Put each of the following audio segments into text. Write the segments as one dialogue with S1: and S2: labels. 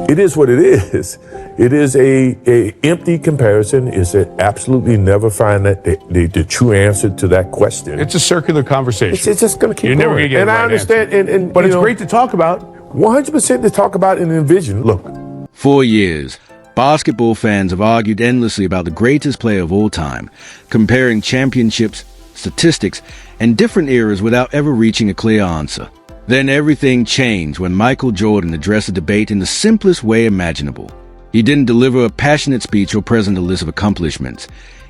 S1: It is what it is. It is a empty comparison. It's absolutely never find that the true answer to that question.
S2: It's a circular conversation.
S1: It's just going to keep
S2: You're
S1: going.
S2: never going to get
S1: and
S2: a right
S1: I understand.
S2: answer. But it's great to talk about.
S1: 100% to talk about and envision. Look.
S3: For years, basketball fans have argued endlessly about the greatest player of all time, comparing championships, statistics, and different eras without ever reaching a clear answer. Then everything changed when Michael Jordan addressed the debate in the simplest way imaginable. He didn't deliver a passionate speech or present a list of accomplishments.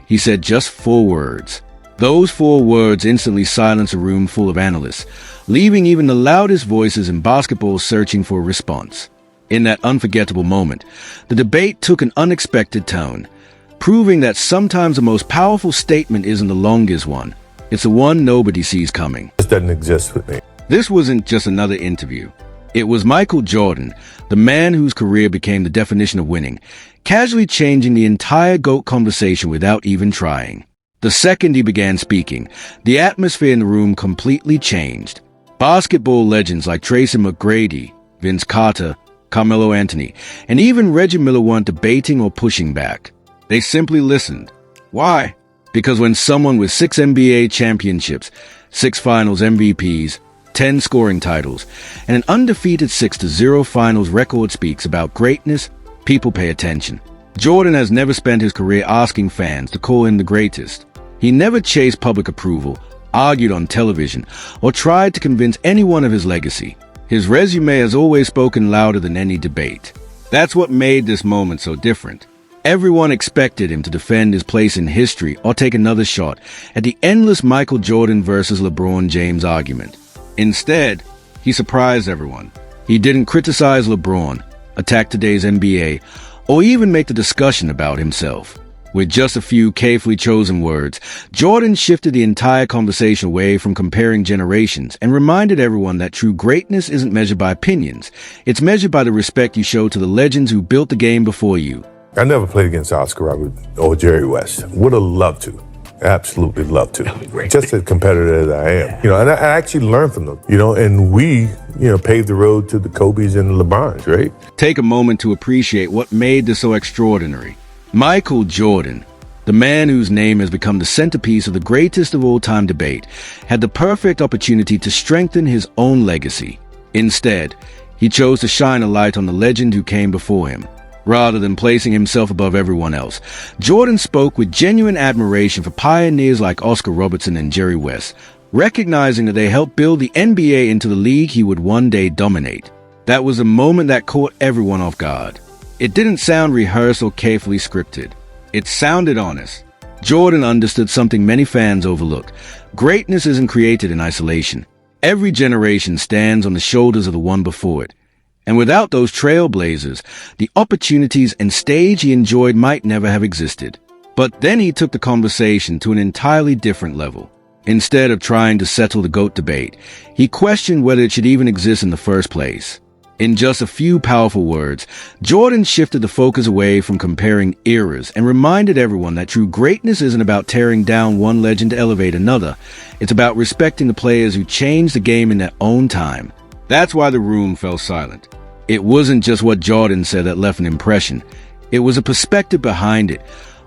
S3: He said just 4 words. Those 4 words instantly silenced a room full of analysts, leaving even the loudest voices in basketball searching for a response. In that unforgettable moment, the debate took an unexpected tone, proving that sometimes the most powerful statement isn't the longest one. It's the one nobody sees coming.
S1: This doesn't exist with me.
S3: This wasn't just another interview. It was Michael Jordan, the man whose career became the definition of winning, casually changing the entire GOAT conversation without even trying. The second he began speaking, the atmosphere in the room completely changed. Basketball legends like Tracy McGrady, Vince Carter, Carmelo Anthony, and even Reggie Miller weren't debating or pushing back. They simply listened. Why? Because when someone with 6 NBA championships, 6 finals MVPs, 10 scoring titles, and an undefeated 6-0 finals record speaks about greatness, people pay attention. Jordan has never spent his career asking fans to call him the greatest. He never chased public approval, argued on television, or tried to convince anyone of his legacy. His resume has always spoken louder than any debate. That's what made this moment so different. Everyone expected him to defend his place in history or take another shot at the endless Michael Jordan versus LeBron James argument. Instead, he surprised everyone. He didn't criticize LeBron, attack today's NBA, or even make the discussion about himself. With just a few carefully chosen words, Jordan shifted the entire conversation away from comparing generations and reminded everyone that true greatness isn't measured by opinions. It's measured by the respect you show to the legends who built the game before you.
S1: I never played against Oscar Robert or Jerry West. Would have loved to. Absolutely love to. Just as competitive as I am. And I actually learned from them, and we, paved the road to the Kobes and the LeBrons, right?
S3: Take a moment to appreciate what made this so extraordinary. Michael Jordan, the man whose name has become the centerpiece of the greatest of all time debate, had the perfect opportunity to strengthen his own legacy. Instead, he chose to shine a light on the legend who came before him. Rather than placing himself above everyone else, Jordan spoke with genuine admiration for pioneers like Oscar Robertson and Jerry West, recognizing that they helped build the NBA into the league he would one day dominate. That was a moment that caught everyone off guard. It didn't sound rehearsed or carefully scripted. It sounded honest. Jordan understood something many fans overlook. Greatness isn't created in isolation. Every generation stands on the shoulders of the one before it. And without those trailblazers, the opportunities and stage he enjoyed might never have existed. But then he took the conversation to an entirely different level. Instead of trying to settle the GOAT debate, he questioned whether it should even exist in the first place. In just a few powerful words, Jordan shifted the focus away from comparing eras and reminded everyone that true greatness isn't about tearing down one legend to elevate another. It's about respecting the players who changed the game in their own time. That's why the room fell silent. It wasn't just what Jordan said that left an impression. It was a perspective behind it,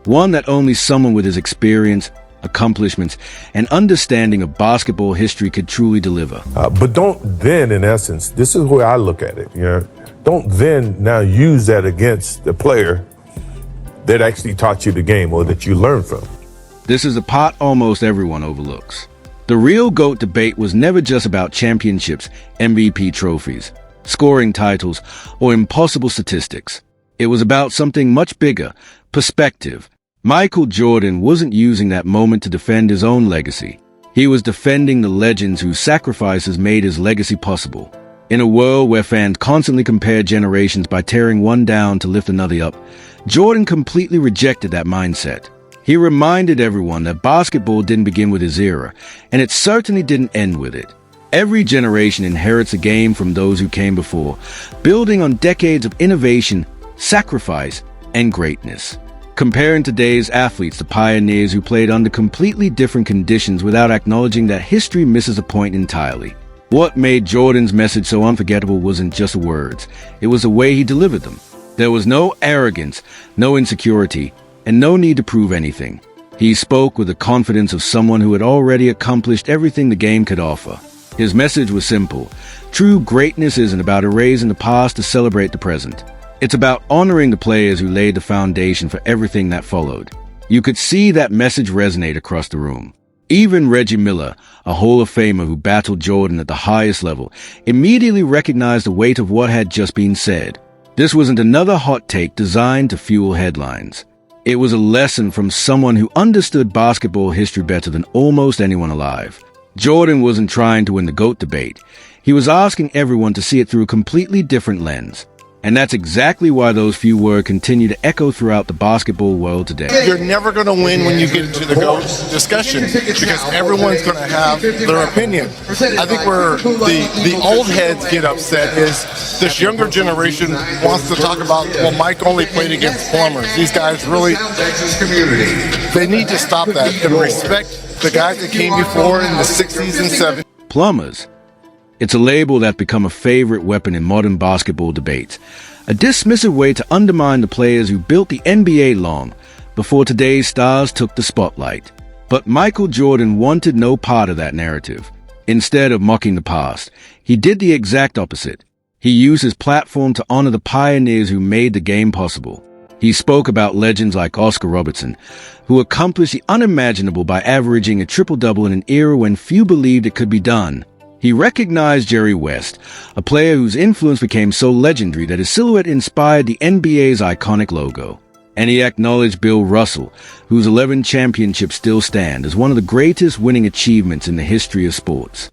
S3: one that only someone with his experience, accomplishments, and understanding of basketball history could truly deliver.
S1: But don't then, in essence, this is the way I look at it, don't then now use that against the player that actually taught you the game or that you learned from.
S3: This is a part almost everyone overlooks. The real GOAT debate was never just about championships, MVP trophies, scoring titles, or impossible statistics. It was about something much bigger, perspective. Michael Jordan wasn't using that moment to defend his own legacy. He was defending the legends whose sacrifices made his legacy possible. In a world where fans constantly compare generations by tearing one down to lift another up, Jordan completely rejected that mindset. He reminded everyone that basketball didn't begin with his era, and it certainly didn't end with it. Every generation inherits a game from those who came before, building on decades of innovation, sacrifice, and greatness. Comparing today's athletes to pioneers who played under completely different conditions without acknowledging that history misses a point entirely. What made Jordan's message so unforgettable wasn't just words, it was the way he delivered them. There was no arrogance, no insecurity, and no need to prove anything. He spoke with the confidence of someone who had already accomplished everything the game could offer. His message was simple. True greatness isn't about erasing the past to celebrate the present. It's about honoring the players who laid the foundation for everything that followed. You could see that message resonate across the room. Even Reggie Miller, a Hall of Famer who battled Jordan at the highest level, immediately recognized the weight of what had just been said. This wasn't another hot take designed to fuel headlines. It was a lesson from someone who understood basketball history better than almost anyone alive. Jordan wasn't trying to win the GOAT debate. He was asking everyone to see it through a completely different lens. And that's exactly why those few words continue to echo throughout the basketball world today.
S4: You're never going to win when you get into the GOAT discussion because everyone's going to have their opinion. I think where the old heads get upset is this younger generation wants to talk about, well, Mike only played against plumbers. These guys really, they need to stop that and respect the guys that came before in the 60s and 70s.
S3: Plumbers. It's a label that's become a favorite weapon in modern basketball debates, a dismissive way to undermine the players who built the NBA long before today's stars took the spotlight. But Michael Jordan wanted no part of that narrative. Instead of mocking the past, he did the exact opposite. He used his platform to honor the pioneers who made the game possible. He spoke about legends like Oscar Robertson, who accomplished the unimaginable by averaging a triple-double in an era when few believed it could be done. He recognized Jerry West, a player whose influence became so legendary that his silhouette inspired the NBA's iconic logo. And he acknowledged Bill Russell, whose 11 championships still stand as one of the greatest winning achievements in the history of sports.